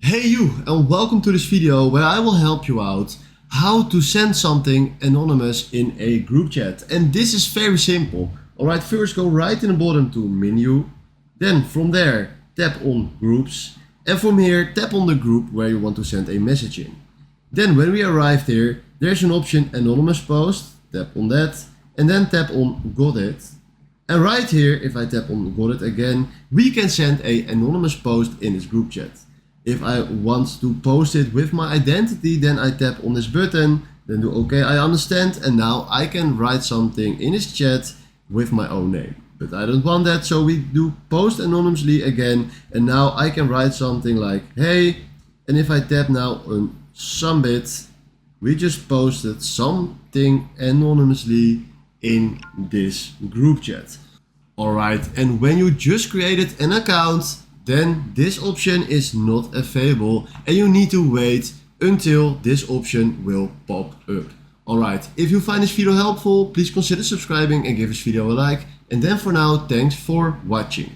Hey you, and welcome to this video where I will help you out how to send something anonymous in a group chat. And this is very simple. Alright, first go right in the bottom to menu, then from there tap on groups, and from here tap on the group where you want to send a message in. Then when we arrived here, there's an option anonymous post, tap on that, and then tap on got it. And right here, if I tap on got it again, we can send a anonymous post in this group chat. If I want to post it with my identity, then I tap on this button, then do OK, I understand, and now I can write something in this chat with my own name. But I don't want that, so we do post anonymously again, and now I can write something like hey, and if I tap now on submit, we just posted something anonymously in this group chat. Alright, and when you just created an account, then this option is not available and you need to wait until this option will pop up. Alright, if you find this video helpful, please consider subscribing and give this video a like. And then for now, thanks for watching.